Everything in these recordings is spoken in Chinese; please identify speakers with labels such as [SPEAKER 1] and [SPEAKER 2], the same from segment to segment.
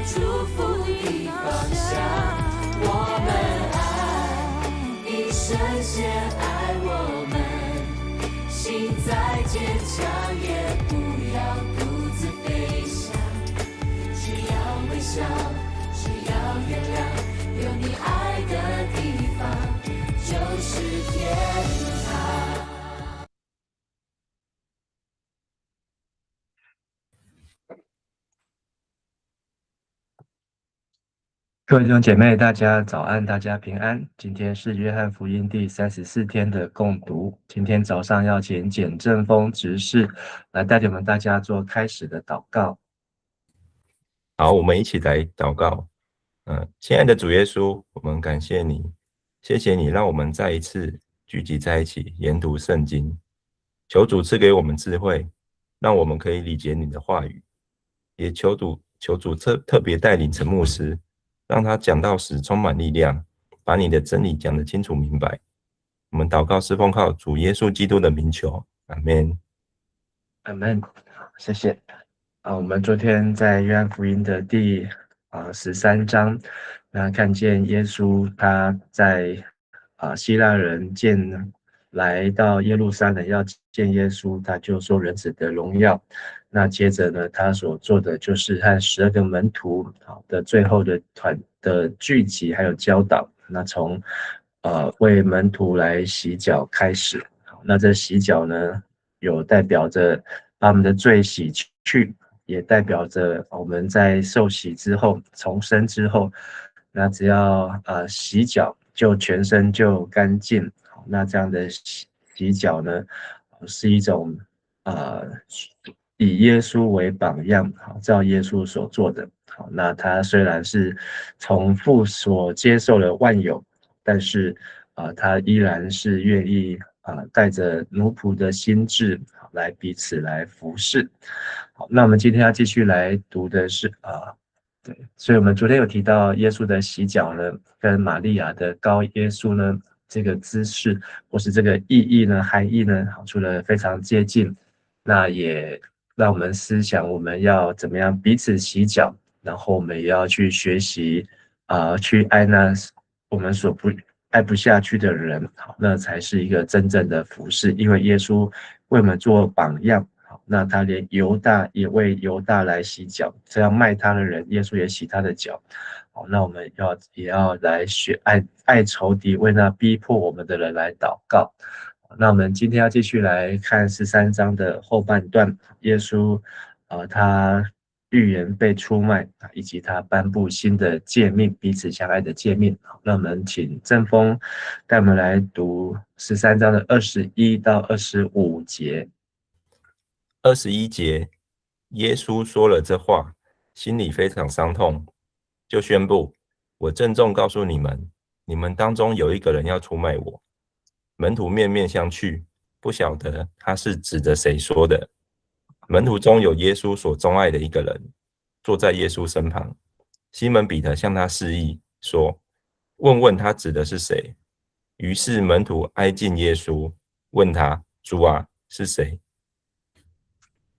[SPEAKER 1] 祝福的方向。我们爱你，深深爱我们，心再坚强也不要独自飞翔。只要微笑，只要原谅，有你爱的地方就是天堂。
[SPEAKER 2] 各位弟兄姐妹，大家早安，大家平安。今天是约翰福音第34天的共读。今天早上要请简正峰执事来带领我们大家做开始的祷告。
[SPEAKER 3] 好，我们一起来祷告。亲爱的主耶稣，我们感谢你，谢谢你让我们再一次聚集在一起研读圣经。求主赐给我们智慧，让我们可以理解你的话语。也求主特别带领陈牧师，让他讲道时充满力量，把你的真理讲得清楚明白。我们祷告是奉靠主耶稣基督的名求，阿们。
[SPEAKER 2] 阿们。谢谢。我们昨天在约翰福音的第13章，看见耶稣他在希腊人来到耶路撒冷要见耶稣，他就说人子的荣耀。那接着呢，他所做的就是和12个门徒的最后的聚集还有教导。那从为门徒来洗脚开始。那这洗脚呢，有代表着把我们的罪洗去，也代表着我们在受洗之后重生之后，那只要洗脚就全身就干净。那这样的洗脚呢，是一种以耶稣为榜样，照耶稣所做的。那他虽然是从父所接受了万有，但是他依然是愿意带着奴仆的心志来彼此来服侍。好，那我们今天要继续来读的是对，所以我们昨天有提到耶稣的洗脚呢，跟玛利亚的膏耶稣呢，这个姿势或是这个意义呢、含义呢，除了非常接近，那也让我们思想我们要怎么样彼此洗脚，然后我们也要去学习去爱那我们所爱不下去的人，那才是一个真正的服侍。因为耶稣为我们做榜样，那他连犹大也为犹大来洗脚，这样卖他的人，耶稣也洗他的脚。好，那我们也要来学爱仇敌，为那逼迫我们的人来祷告。那我们今天要继续来看13章的后半段，耶稣他预言被出卖，以及他颁布新的诫命，彼此相爱的诫命。那我们请正峰带我们来读13章的21到25节。
[SPEAKER 3] 21节，耶稣说了这话，心里非常伤痛，就宣布：我郑重告诉你们，你们当中有一个人要出卖我。门徒面面相觑，不晓得他是指着谁说的。门徒中有耶稣所钟爱的一个人，坐在耶稣身旁。西门彼得向他示意说：问问他指的是谁。于是门徒挨近耶稣，问他：主啊，是谁？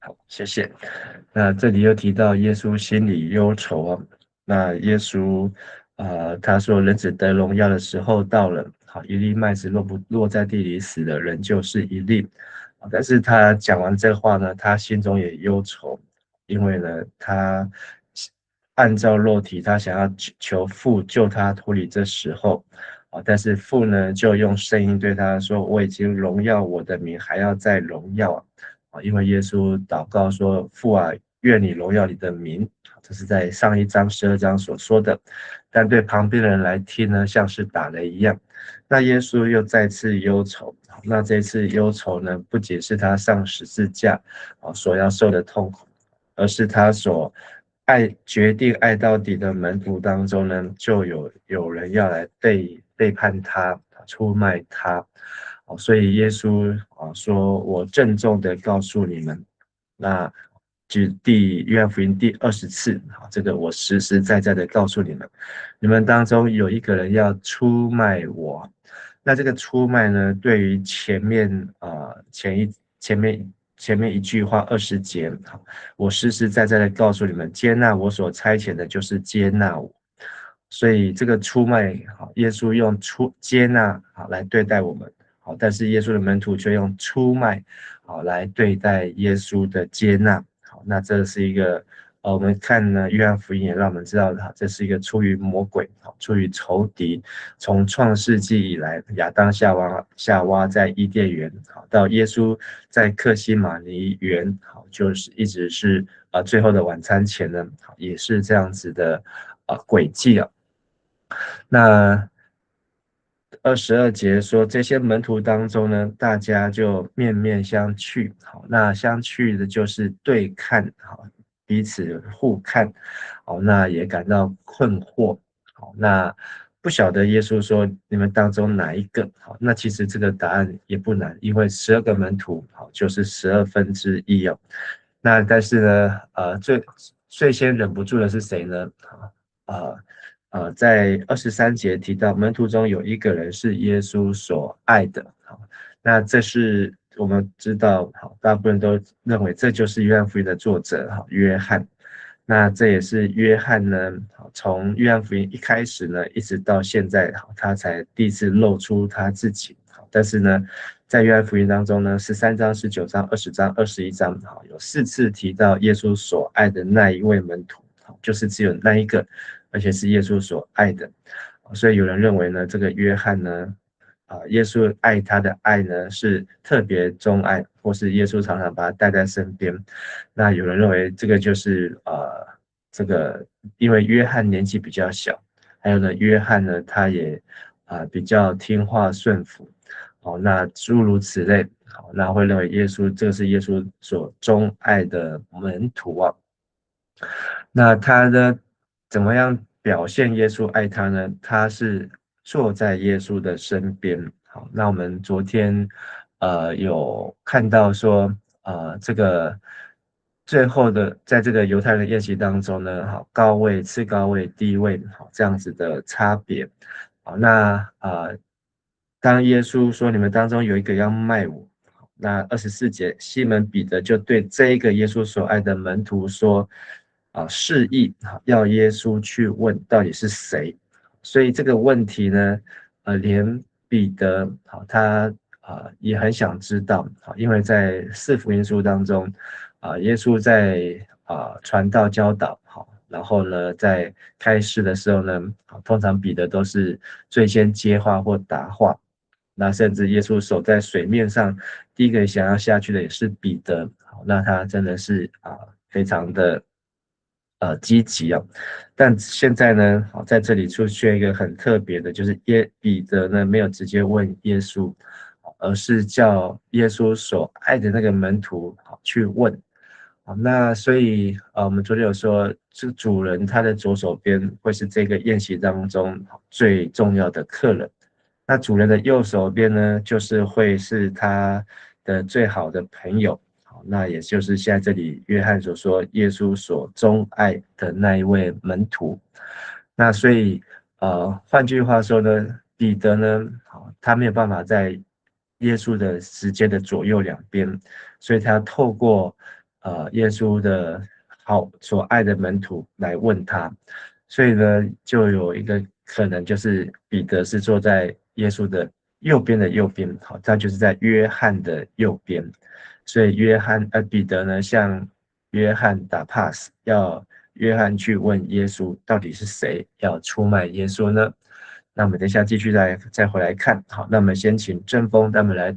[SPEAKER 2] 好，谢谢。那这里又提到耶稣心里忧愁那耶稣他说人子得荣耀的时候到了，好，一粒麦子落在地里死了，人就是一粒。但是他讲完这话呢，他心中也忧愁，因为呢他按照肉体他想要求父救他脱离这时候，但是父呢就用声音对他说：我已经荣耀我的名，还要再荣耀因为耶稣祷告说：父啊，愿你荣耀你的名。这是在上一章12章所说的，但对旁边的人来听呢，像是打雷一样。那耶稣又再次忧愁，那这次忧愁呢，不仅是他上十字架所要受的痛苦，而是他所决定爱到底的门徒当中呢，就有人要来背叛他，出卖他。所以耶稣说：我郑重的告诉你们，那就约翰福音第20次，这个我实实在在的告诉你们，你们当中有一个人要出卖我。那这个出卖呢，对于前面前面一句话20节，我实实在在的告诉你们，接纳我所差遣的，就是接纳我。所以这个出卖，耶稣用接纳来对待我们，但是耶稣的门徒却用出卖来对待耶稣的接纳。那这是一个我们看呢约翰福音也让我们知道这是一个出于魔鬼，出于仇敌，从创世纪以来，亚当夏娃在伊甸园，到耶稣在客西马尼园，就是一直是最后的晚餐前呢，也是这样子的轨迹啊。那22节说，这些门徒当中呢，大家就面面相觑。那相觑的就是对看，彼此互看，那也感到困惑。那不晓得耶稣说你们当中哪一个？那其实这个答案也不难，因为12个门徒，就是1/12哦。那但是呢，最先忍不住的是谁呢？在23节提到门徒中有一个人是耶稣所爱的，那这是我们知道，大部分人都认为这就是约翰福音的作者约翰。那这也是约翰呢，从约翰福音一开始呢，一直到现在，他才第一次露出他自己。但是呢，在约翰福音当中呢，13章、19章、20章、21章，有4次提到耶稣所爱的那一位门徒，就是只有那一个，而且是耶稣所爱的。所以有人认为呢，这个约翰呢，耶稣爱他的爱呢是特别钟爱，或是耶稣常常把他带在身边。那有人认为这个就是这个，因为约翰年纪比较小，还有呢，约翰呢他也比较听话顺服，那诸如此类，那会认为这个是耶稣所钟爱的门徒啊。那他呢怎么样表现耶稣爱他呢？他是坐在耶稣的身边。好，那我们昨天有看到说这个最后的在这个犹太人宴席当中呢，高位、次高位、低位，这样子的差别。好，那当耶稣说你们当中有一个要卖我，那24节，西门彼得就对这一个耶稣所爱的门徒说示意要耶稣去问到底是谁。所以这个问题呢，连彼得他也很想知道，因为在4福音书当中，耶稣在传道教导，然后呢，在开示的时候呢，通常彼得都是最先接话或答话。那甚至耶稣走在水面上，第一个想要下去的也是彼得。那他真的是非常的积极啊。但现在呢，在这里出现一个很特别的，就是彼得呢没有直接问耶稣，而是叫耶稣所爱的那个门徒去问。那所以我们昨天有说，这个主人他的左手边会是这个宴席当中最重要的客人，那主人的右手边呢，就是会是他的最好的朋友。那也就是现在这里约翰所说耶稣所钟爱的那一位门徒。那所以换句话说呢，彼得呢他没有办法在耶稣的时间的左右两边，所以他透过耶稣的所爱的门徒来问他。所以呢就有一个可能，就是彼得是坐在耶稣的右边的右边，他就是在约翰的右边。所以彼得呢向约翰打 pass， 要约翰去问耶稣到底是谁要出卖耶稣呢？那我们等一下继续再回来看。好，那我们先请正风他们来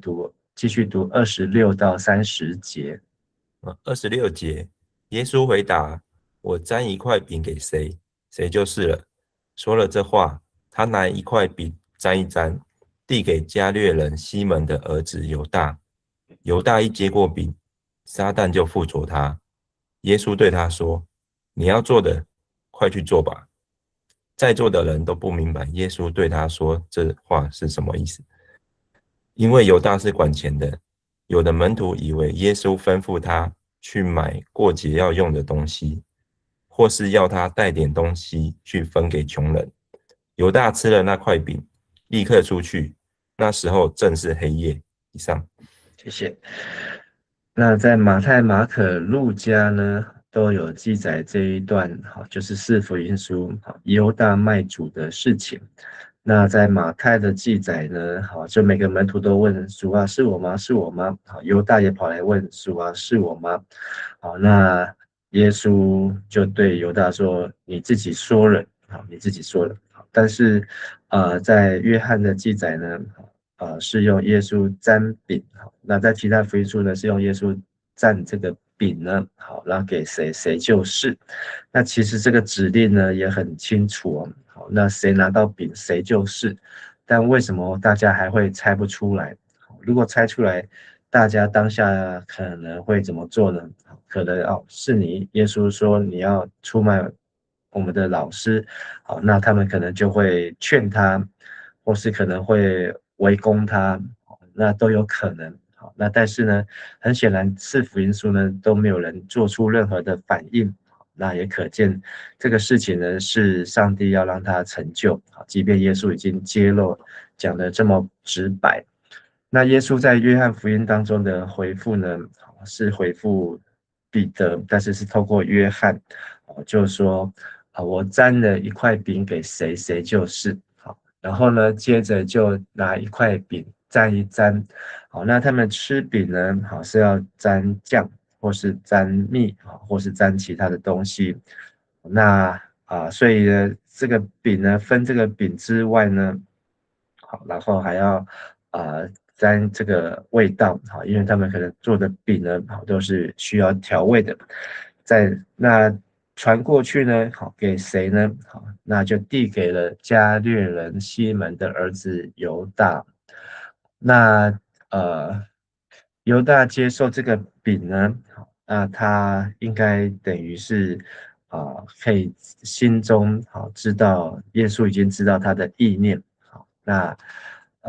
[SPEAKER 2] 继续读26到30节。
[SPEAKER 3] 26节，耶稣回答：我沾一块饼给谁，谁就是了。说了这话，他拿一块饼沾一沾，递给加略人西门的儿子犹大。犹大一接过饼，撒旦就附着他。耶稣对他说：你要做的，快去做吧。在座的人都不明白耶稣对他说这话是什么意思，因为犹大是管钱的。有的门徒以为耶稣吩咐他去买过节要用的东西，或是要他带点东西去分给穷人。犹大吃了那块饼，立刻出去，那时候正是黑夜。以上。
[SPEAKER 2] 谢谢。那在马太、马可、路加呢，都有记载这一段，好，就是四福音书，好，犹大卖主的事情。那在马太的记载呢，好，就每个门徒都问主啊，是我吗？是我吗？好，犹大也跑来问主啊，是我吗？好，那耶稣就对犹大说：“你自己说了，好，你自己说了。”好，但是，在约翰的记载呢，是用耶稣沾饼，好，那在其他福音书呢，是用耶稣蘸这个饼呢，好，然后给谁谁就是。那其实这个指令呢也很清楚哦，好，那谁拿到饼谁就是。但为什么大家还会猜不出来？如果猜出来，大家当下可能会怎么做呢？可能是你耶稣说你要出卖我们的老师，好，那他们可能就会劝他，或是可能会围攻他，那都有可能。好，那但是呢，很显然四福音书呢都没有人做出任何的反应，那也可见这个事情呢是上帝要让他成就，即便耶稣已经揭露讲得这么直白。那耶稣在约翰福音当中的回复呢，是回复彼得，但是是透过约翰，就是说，我沾了一块饼给谁，谁就是。好，然后呢，接着就拿一块饼沾一沾。好，那他们吃饼呢，好是要沾酱，或是沾蜜，或是沾其他的东西。那所以呢，这个饼呢，分这个饼之外呢，好，然后还要沾这个味道，好，因为他们可能做的饼呢，好都是需要调味的。那传过去呢，好给谁呢？好，那就递给了加略人西门的儿子犹大。那犹大接受这个饼呢，好，那他应该等于是可以心中好知道耶稣已经知道他的意念，好，那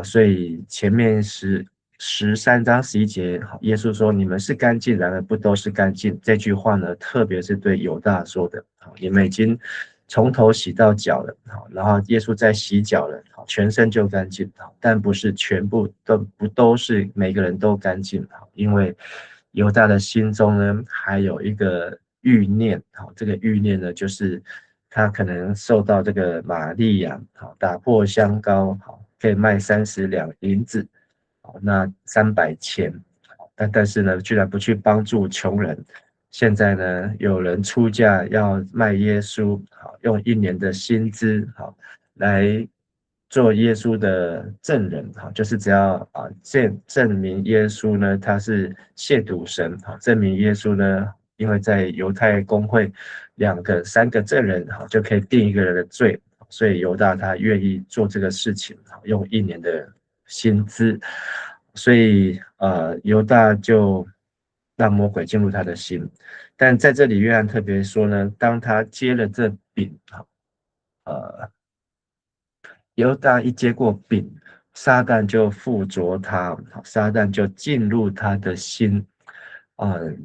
[SPEAKER 2] 所以前面13章11节，耶稣说：“你们是干净，然而不都是干净。”这句话呢，特别是对犹大说的。好，你们已经从头洗到脚了，好，然后耶稣在洗脚了，好，全身就干净，好，但不是全部都是每个人都干净，好，因为犹大的心中呢，还有一个欲念，好，这个欲念呢，就是他可能受到这个玛利亚，好，打破香膏，好，可以卖30两银子。那300钱，但是呢，居然不去帮助穷人。现在呢，有人出价要卖耶稣，好，用1年的薪资，好，来做耶稣的证人，好，就是只要证明耶稣呢，他是亵渎神，好，证明耶稣呢，因为在犹太公会2个、3个证人，好，就可以定一个人的罪，所以犹大他愿意做这个事情，用1年的薪资，所以犹大就让魔鬼进入他的心。但在这里约翰特别说呢，当他接了这饼，犹大一接过饼，撒旦就附着他，撒旦就进入他的心，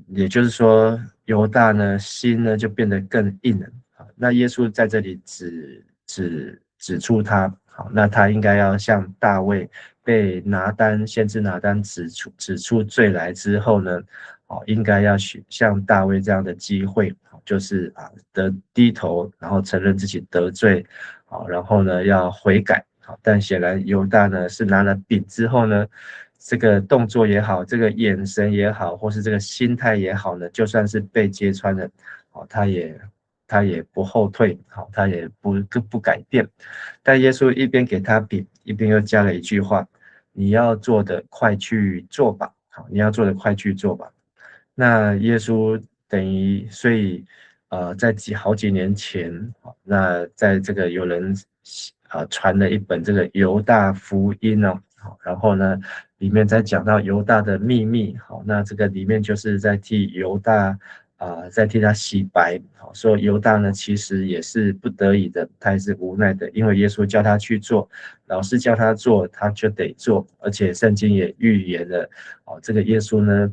[SPEAKER 2] 也就是说，犹大呢心呢就变得更硬了。那耶稣在这里指出他，好，那他应该要像大卫被先知拿单指出罪来之后呢，应该要像大卫这样的机会，就是低头，然后承认自己得罪。好，然后呢要悔改，好，但显然犹大呢是拿了饼之后呢，这个动作也好，这个眼神也好，或是这个心态也好呢，就算是被揭穿了，好，他也不后退，好，他也不改变。但耶稣一边给他饼，一边又加了一句话：你要做的快去做吧，好，你要做的快去做吧。那耶稣等于，所以在好几年前，那在这个有人传了一本这个犹大福音哦，好，然后呢里面在讲到犹大的秘密，好，那这个里面就是在替犹大在替他洗白，好，说犹大呢其实也是不得已的，他也是无奈的，因为耶稣叫他去做，老师叫他做，他就得做，而且圣经也预言了，这个耶稣呢。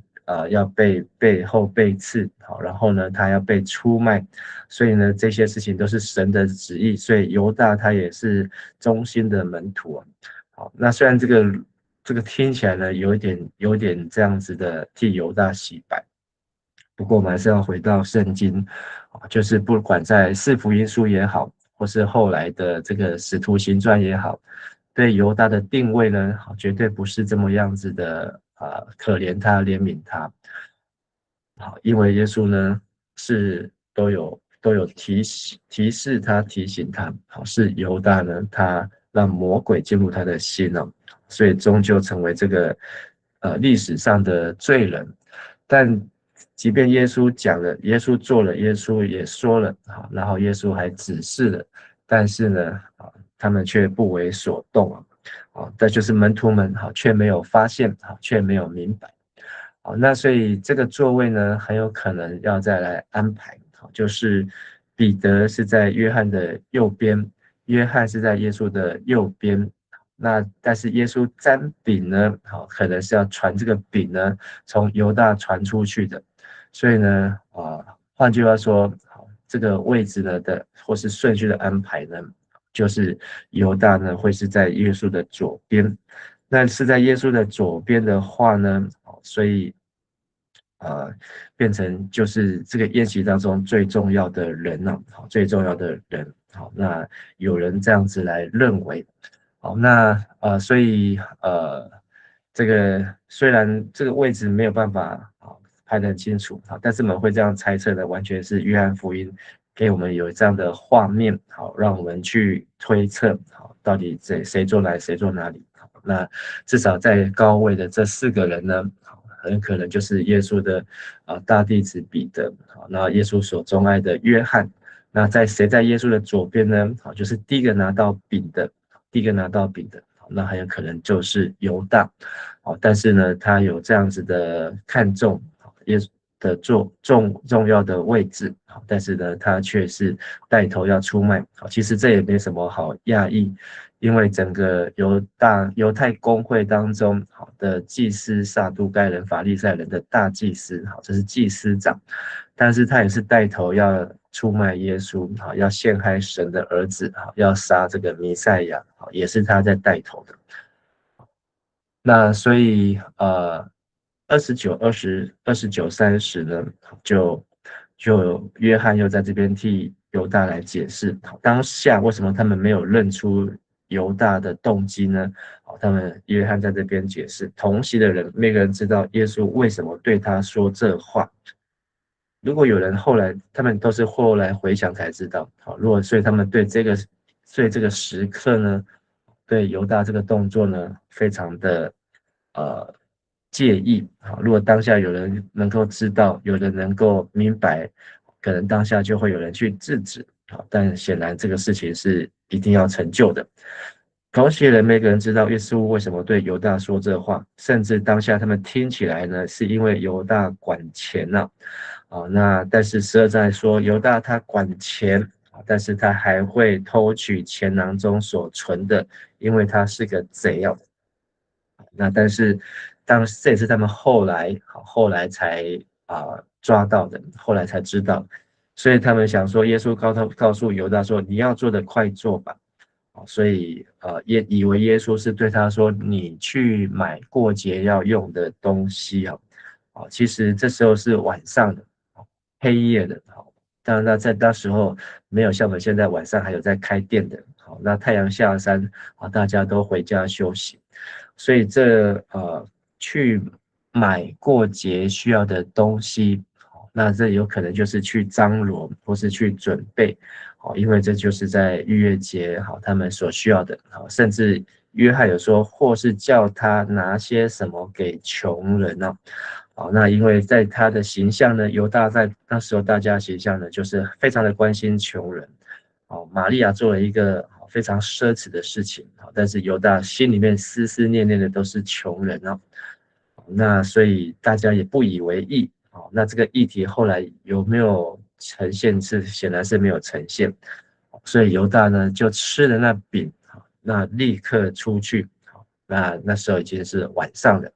[SPEAKER 2] 要背后背刺，好，然后呢，他要被出卖，所以呢，这些事情都是神的旨意，所以犹大他也是忠心的门徒啊。好，那虽然这个这个听起来呢有点这样子的替犹大洗白。不过我们还是要回到圣经，就是不管在四福音书也好，或是后来的这个使徒行传也好，对犹大的定位呢，绝对不是这么样子的可怜他、怜悯他。好，因为耶稣呢是都有提示他、提醒他，好，是犹大呢他让魔鬼进入他的心哦，所以终究成为这个历史上的罪人。但即便耶稣讲了，耶稣做了，耶稣也说了，好，然后耶稣还指示了，但是呢，他们却不为所动啊，这就是门徒们却没有发现，却没有明白。好，那所以这个座位呢，很有可能要再来安排。好，就是彼得是在约翰的右边，约翰是在耶稣的右边。那但是耶稣沾饼呢，好，可能是要传这个饼呢，从犹大传出去的。所以呢，换句话说，好，这个位置呢的或是顺序的安排呢，就是犹大呢会是在耶稣的左边。那是在耶稣的左边的话呢，所以变成就是这个宴席当中最重要的人了，最重要的人。好，那有人这样子来认为。好，那所以这个虽然这个位置没有办法拍得很清楚，但是我们会这样猜测的，完全是约翰福音给我们有这样的画面，好，让我们去推测，好，到底谁坐哪里，谁坐哪里。好，那至少在高位的这4个人呢，很可能就是耶稣的大弟子彼得，好，那耶稣所钟爱的约翰。那谁在耶稣的左边呢？好，就是第一个拿到饼的，那很有可能就是犹大。好，但是呢，他有这样子的看重耶稣的重要的位置，但是呢，他却是带头要出卖。好，其实这也没什么好讶异，因为整个犹太公会当中好的祭司撒都该人、法利赛人的大祭司，好，这是祭司长，但是他也是带头要出卖耶稣，好，要陷害神的儿子，好，要杀这个弥赛亚，好，也是他在带头的。那所以29、20、29、30呢，就约翰又在这边替犹大来解释，当下为什么他们没有认出犹大的动机呢？他们约翰在这边解释，同席的人每个人知道耶稣为什么对他说这话。如果有人他们都是后来回想才知道，所以他们对这个时刻呢，对犹大这个动作呢，非常的介意。如果当下有人能够知道，有人能够明白，可能当下就会有人去制止。但显然这个事情是一定要成就的。同席人每个人知道耶稣为什么对犹大说这话，甚至当下他们听起来呢，是因为犹大管钱了。那但是12章说犹大他管钱，但是他还会偷取钱囊中所存的，因为他是个贼哦。那但是这也是他们后来才抓到的，后来才知道，所以他们想说耶稣告诉犹大说，你要做的快做吧。所以也以为耶稣是对他说，你去买过节要用的东西其实这时候是晚上的，黑夜的。当然那在那时候没有像我们现在晚上还有在开店的，那太阳下山大家都回家休息，所以去买过节需要的东西，那这有可能就是去张罗或是去准备，因为这就是在逾越节他们所需要的，甚至约翰有说，或是叫他拿些什么给穷人呢？那因为在他的形象呢，犹大在那时候大家形象呢，就是非常的关心穷人。玛利亚做了一个非常奢侈的事情，但是犹大心里面思思念念的都是穷人那所以大家也不以为意。那这个议题后来有没有呈现？显然是没有呈现。所以犹大呢就吃了那饼，那立刻出去。那时候已经是晚上了，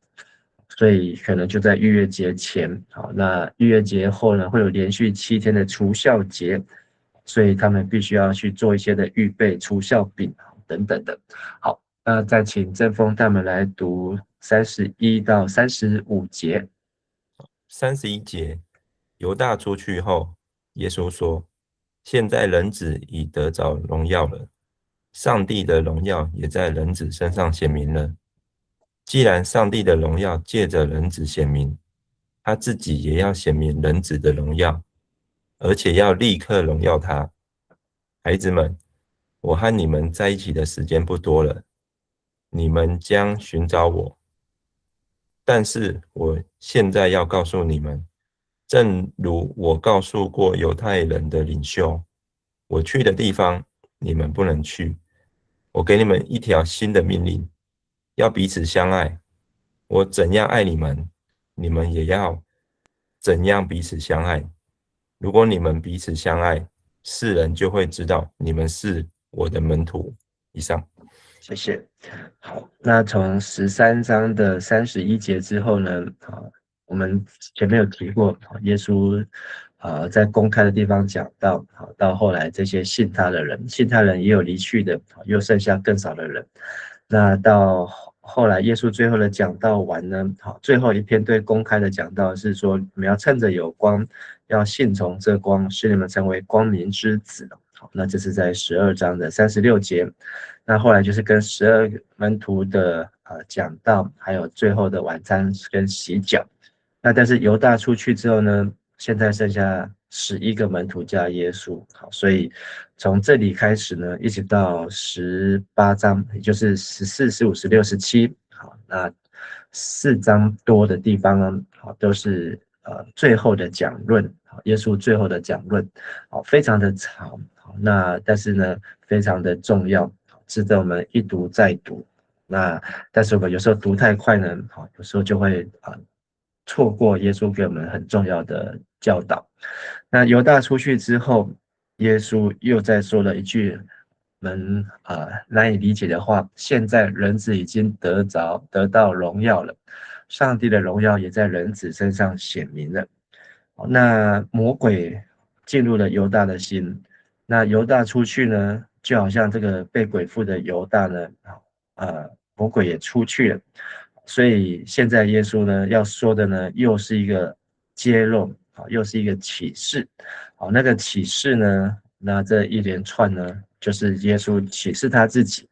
[SPEAKER 2] 所以可能就在逾越节前。那逾越节后呢，会有连续7天的除酵节，所以他们必须要去做一些的预备，除酵饼等等的。好，再请正风带我们来读31到35节。
[SPEAKER 3] 31节，犹大出去后，耶稣说：“现在人子已得着荣耀了，上帝的荣耀也在人子身上显明了。既然上帝的荣耀借着人子显明，他自己也要显明人子的荣耀，而且要立刻荣耀他。孩子们，我和你们在一起的时间不多了，你们将寻找我。但是我现在要告诉你们，正如我告诉过犹太人的领袖，我去的地方你们不能去。我给你们一条新的命令，要彼此相爱。我怎样爱你们，你们也要怎样彼此相爱。如果你们彼此相爱，世人就会知道你们是我的门徒。以上。
[SPEAKER 2] 谢谢。好，那从13章的31节之后呢，我们前面有提过，耶稣在公开的地方讲到，到后来这些信他的人，信他人也有离去的，又剩下更少的人。那到后来耶稣最后的讲道完呢，最后一篇对公开的讲道是说，你们要趁着有光，要信从这光，使你们成为光明之子。好，那这是在12章的36节。那后来就是跟12个门徒的讲道，还有最后的晚餐跟洗脚。那但是犹大出去之后呢，现在剩下11个门徒加耶稣。好，所以从这里开始呢，一直到18章，也就是14、15、16、17，好，那4章多的地方呢，好，都是最后的讲论，耶稣最后的讲论，好，非常的长，好，那但是呢，非常的重要，值得我们一读再读。那但是我们有时候读太快呢，好，有时候就会错过耶稣给我们很重要的教导。那犹大出去之后，耶稣又再说了一句我们难以理解的话：现在人子已经得到荣耀了，上帝的荣耀也在人子身上显明了。那魔鬼进入了犹大的心，那犹大出去呢，就好像这个被鬼附的犹大呢，魔鬼也出去了。所以现在耶稣呢要说的呢，又是一个揭露，又是一个启示。好，那个启示呢，那这一连串呢，就是耶稣启示他自己，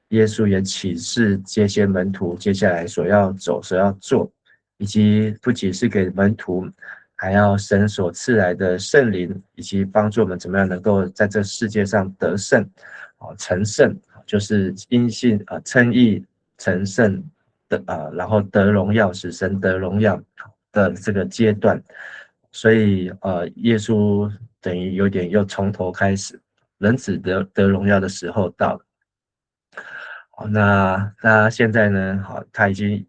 [SPEAKER 2] 耶稣也启示这些门徒接下来所要走、所要做，以及不仅是给门徒，还要神所赐来的圣灵，以及帮助我们怎么样能够在这世界上得胜，成圣，就是因信称义成圣的然后得荣耀，使神得荣耀的这个阶段。所以耶稣等于有点又从头开始，人子得荣耀的时候到了。好，那他现在呢，好，他已经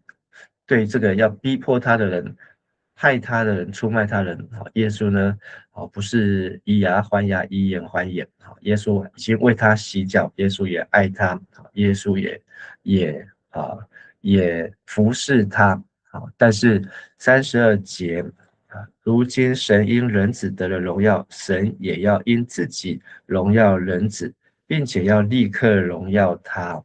[SPEAKER 2] 对这个要逼迫他的人、害他的人、出卖他的人，好，耶稣呢，好，不是以牙还牙、以眼还眼，好，耶稣已经为他洗脚，耶稣也爱他，好，耶稣也服侍他，好，但是32节。如今神因人子得了荣耀，神也要因自己荣耀人子，并且要立刻荣耀他。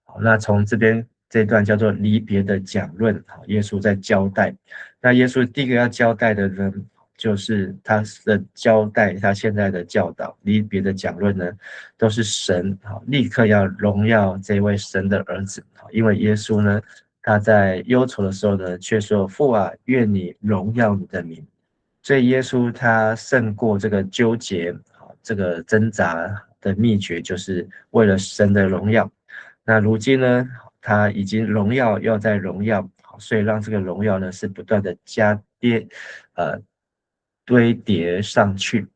[SPEAKER 2] 好，那从这段叫做离别的讲论，耶稣在交代。那耶稣第一个要交代的呢，就是他的交代，他现在的教导，离别的讲论呢，都是神立刻要荣耀这位神的儿子。因为耶稣呢，他在忧愁的时候呢，却说：“父啊，愿你荣耀你的名。”所以耶稣他胜过这个纠结，这个挣扎的秘诀，就是为了神的荣耀。那如今呢，他已经荣耀要再荣耀，所以让这个荣耀呢是不断的堆叠上去。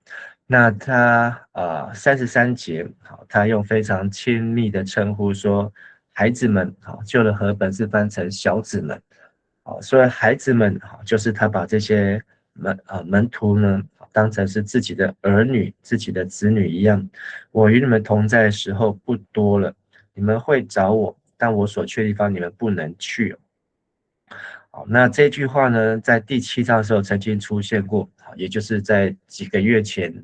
[SPEAKER 2] 那他33节，他用非常亲密的称呼说：“孩子们，旧的和本是翻成小子们。”所以孩子们就是他把这些门徒呢当成是自己的儿女、自己的子女一样。我与你们同在的时候不多了，你们会找我，但我所去的地方你们不能去。好，那这句话呢，在第7章的时候曾经出现过，也就是在几个月前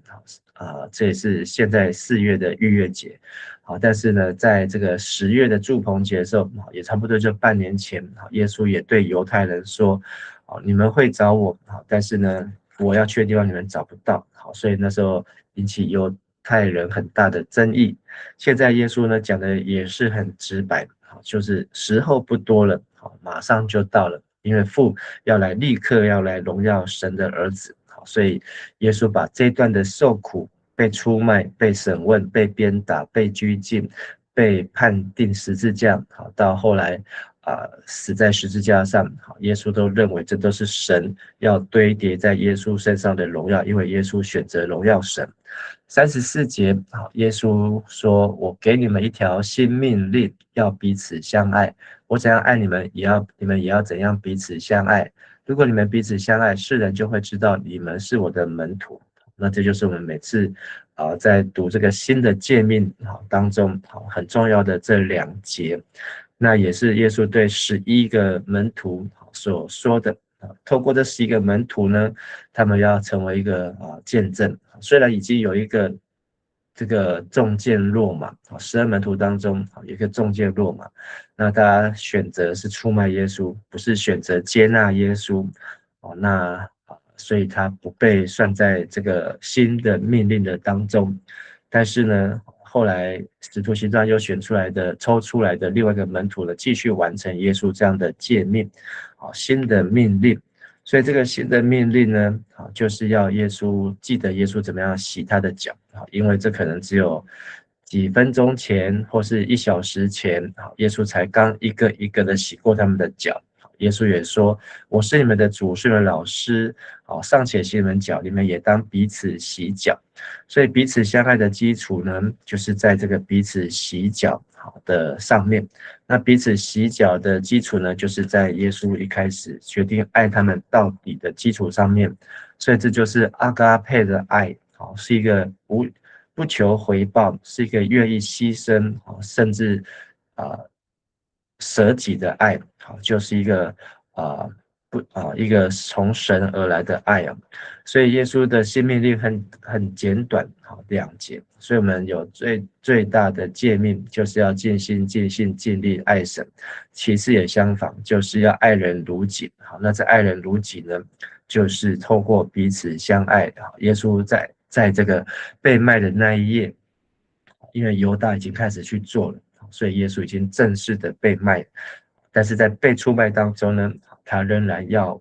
[SPEAKER 2] 这也是现在4月的逾越节。好，但是呢，在这个10月的住棚节的时候，也差不多就半年前，耶稣也对犹太人说，你们会找我，但是呢，我要去的地方你们找不到。好，所以那时候引起犹太人很大的争议。现在耶稣呢讲的也是很直白，就是时候不多了，马上就到了，因为父要来，立刻要来荣耀神的儿子。所以耶稣把这段的受苦、被出卖、被审问、被鞭打、被拘禁、被判定十字架，到后来死在十字架上，耶稣都认为这都是神要堆叠在耶稣身上的荣耀，因为耶稣选择荣耀神。34节，耶稣说：“我给你们一条新命令，要彼此相爱。我怎样爱你们，你们也要怎样彼此相爱。如果你们彼此相爱，世人就会知道你们是我的门徒。”那这就是我们每次在读这个新的诫命当中很重要的这2节。那也是耶稣对11个门徒所说的。透过这11个门徒呢，他们要成为一个见证。虽然已经有一个这个中箭落马，12门徒当中有一个中箭落马，那大家选择是出卖耶稣，不是选择接纳耶稣，那所以他不被算在这个新的命令的当中。但是呢，后来使徒行传又抽出来的另外一个门徒呢，继续完成耶稣这样的诫命，新的命令。所以这个新的命令呢，就是要耶稣记得耶稣怎么样洗他的脚，因为这可能只有几分钟前或是1小时前，耶稣才刚一个一个的洗过他们的脚。耶稣也说：“我是你们的主，是你们的老师，尚且洗你们脚，你们也当彼此洗脚。”所以彼此相爱的基础呢，就是在这个彼此洗脚的上面。那彼此洗脚的基础呢，就是在耶稣一开始决定爱他们到底的基础上面。所以这就是阿嘎佩的爱，是一个不求回报，是一个愿意牺牲，甚至舍己的爱，就是一个一个从神而来的爱啊。所以耶稣的新命令很简短，2节。所以我们有最大的诫命，就是要尽心尽性尽力爱神。其次也相仿，就是要爱人如己。那这爱人如己呢，就是透过彼此相爱。耶稣在这个被卖的那一夜，因为犹大已经开始去做了，所以耶稣已经正式的被卖。但是在被出卖当中呢，他仍然要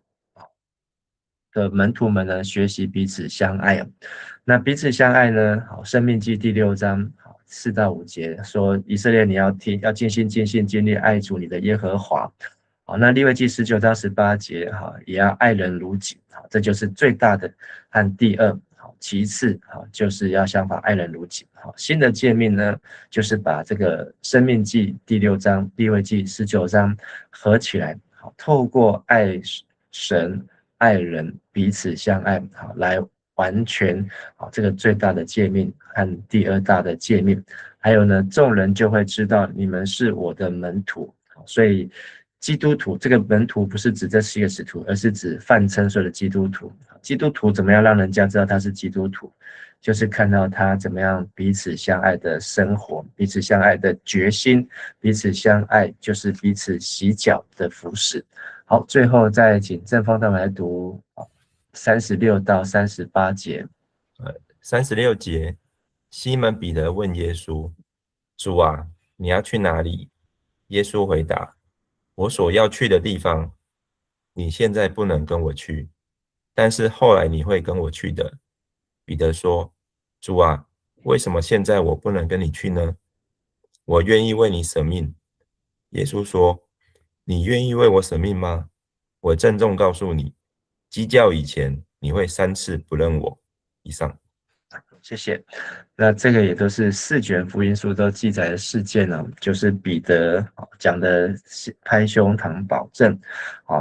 [SPEAKER 2] 的门徒们呢学习彼此相爱。那彼此相爱呢，申命记第6章4到5节说，以色列你要尽心尽性尽力爱主你的耶和华。那利未记19章18节也要爱人如己，这就是最大的和第二。其次就是要相反爱人如己。新的诫命呢，就是把这个申命记第6章、利未记19章合起来，透过爱神、爱人、彼此相爱，来完全这个最大的诫命和第2大的诫命。还有呢，众人就会知道你们是我的门徒。所以基督徒这个门徒不是指这11个使徒，而是指泛称所有的基督徒。基督徒怎么样让人家知道他是基督徒？就是看到他怎么样彼此相爱的生活，彼此相爱的决心，彼此相爱就是彼此洗脚的服事。好，最后再请正方带我们来读36到38节。
[SPEAKER 3] 36节，西门彼得问耶稣：“主啊，你要去哪里？”耶稣回答：“我所要去的地方，你现在不能跟我去，但是后来你会跟我去的。”彼得说：“主啊，为什么现在我不能跟你去呢？我愿意为你舍命。”耶稣说：“你愿意为我舍命吗？我郑重告诉你，鸡叫以前，你会3次不认我。”以上。
[SPEAKER 2] 谢谢。那这个也都是4卷福音书都记载的事件呢，就是彼得讲的拍胸膛保证，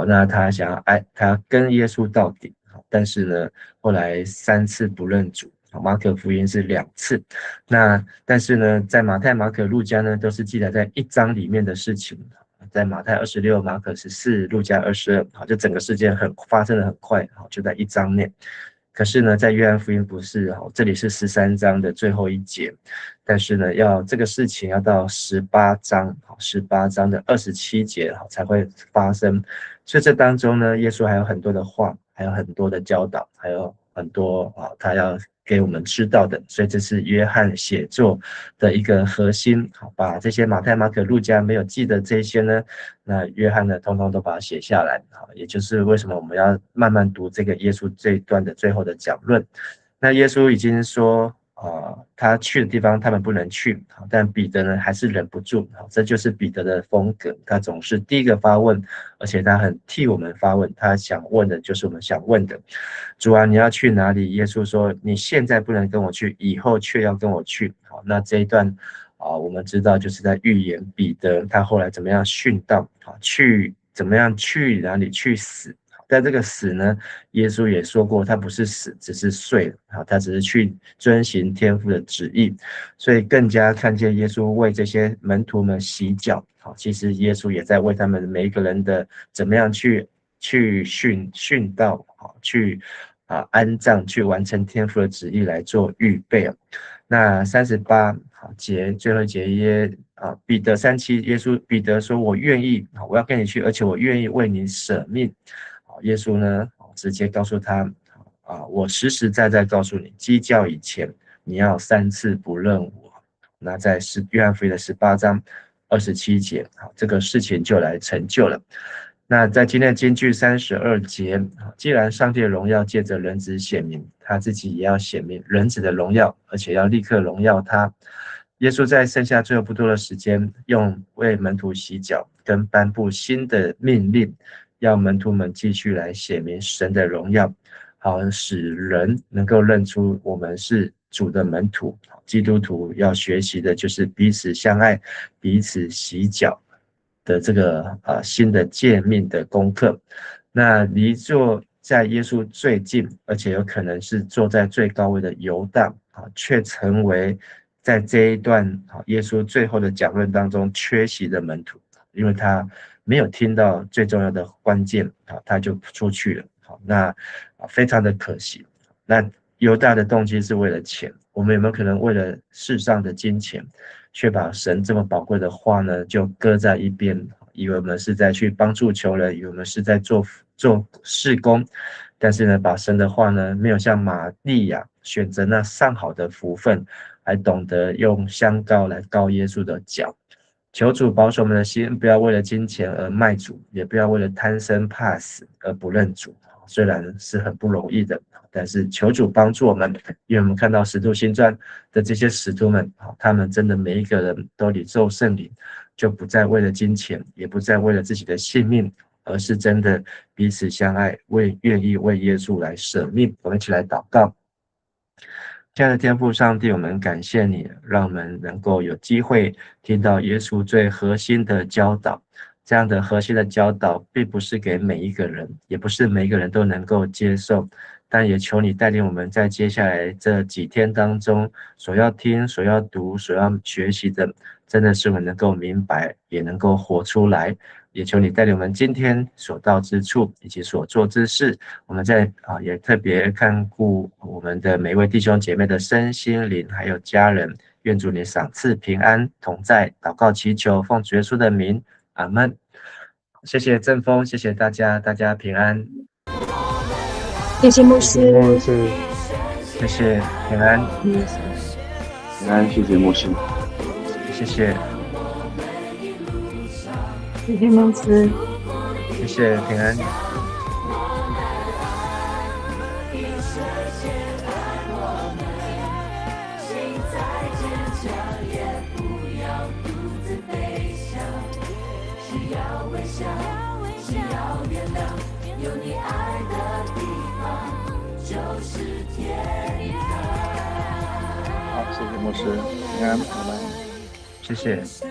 [SPEAKER 2] 那他想要爱，他跟耶稣到底，但是呢，后来3次不认主。马可福音是2次，但是呢，在马太、马可、路加呢，都是记载在1章里面的事情。在马太26、马可14、路加22，就整个事件发生的很快，就在1章内。可是呢，在约翰福音不是这里是13章的最后一节，但是呢，要这个事情要到18章的27节才会发生。所以这当中呢，耶稣还有很多的话，还有很多的教导，还有很多他要给我们知道的。所以这是约翰写作的一个核心，把这些马太、马可、路加没有记的这些呢，那约翰呢，通通都把它写下来。也就是为什么我们要慢慢读这个耶稣这一段的最后的讲论。那耶稣已经说他去的地方他们不能去，但彼得呢还是忍不住，这就是彼得的风格，他总是第一个发问，而且他很替我们发问，他想问的就是我们想问的。主啊，你要去哪里？耶稣说，你现在不能跟我去，以后却要跟我去。那这一段我们知道就是在预言彼得他后来怎么样殉道，去怎么样去哪里去死。但这个死呢，耶稣也说过，他不是死，只是睡了，他只是去遵行天父的旨意，所以更加看见耶稣为这些门徒们洗脚，其实耶稣也在为他们每一个人的怎么样去殉道，去安葬，去完成天父的旨意来做预备。那38节最后一节彼得3:7，彼得说，我愿意，我要跟你去，而且我愿意为你舍命。耶稣呢直接告诉他我实实在在告诉你，鸡叫以前你要3次不认我。那在约翰福音的18章27节，这个事情就来成就了。那在今天的金句32节，既然上帝的荣耀借着人子显明，他自己也要显明人子的荣耀，而且要立刻荣耀他。耶稣在剩下最后不多的时间，用为门徒洗脚跟颁布新的命令，要门徒们继续来显明神的荣耀，好使人能够认出我们是主的门徒。基督徒要学习的就是彼此相爱，彼此洗脚的这个新的诫命的功课。那离坐在耶稣最近，而且有可能是坐在最高位的犹大却成为在这一段耶稣最后的讲论当中缺席的门徒，因为他没有听到最重要的关键他就出去了。那非常的可惜。那犹大的动机是为了钱，我们有没有可能为了世上的金钱，却把神这么宝贵的话呢就搁在一边，以为我们是在去帮助穷人，以为我们是在做事工，但是呢把神的话呢没有像玛利亚选择那上好的福分，还懂得用香膏来膏耶稣的脚。求主保守我们的心，不要为了金钱而卖主，也不要为了贪生怕死而不认主。虽然是很不容易的，但是求主帮助我们，因为我们看到使徒行传的这些使徒们，他们真的每一个人都领受圣灵，就不再为了金钱，也不再为了自己的性命，而是真的彼此相爱，愿意为耶稣来舍命。我们一起来祷告。亲爱的天父上帝，我们感谢你，让我们能够有机会听到耶稣最核心的教导。这样的核心的教导并不是给每一个人，也不是每一个人都能够接受，但也求你带领我们在接下来这几天当中所要听、所要读、所要学习的，真的是我们能够明白，也能够活出来。也求你带领我们今天所到之处以及所做之事，我们在也特别看顾我们的每一位弟兄姐妹的身心灵还有家人，愿主你赏赐平安同在，祷告祈求奉主耶稣的名，阿们。谢谢正风，谢谢大家，大家平安。
[SPEAKER 4] 谢谢牧师，
[SPEAKER 2] 谢谢平安，
[SPEAKER 5] 平安，谢谢牧师，
[SPEAKER 2] 谢谢，
[SPEAKER 4] 谢谢牧师，
[SPEAKER 2] 谢谢平安。
[SPEAKER 1] 有你爱的地方就是天堂。
[SPEAKER 5] 好，谢谢牧师，平安，我们
[SPEAKER 2] 谢谢。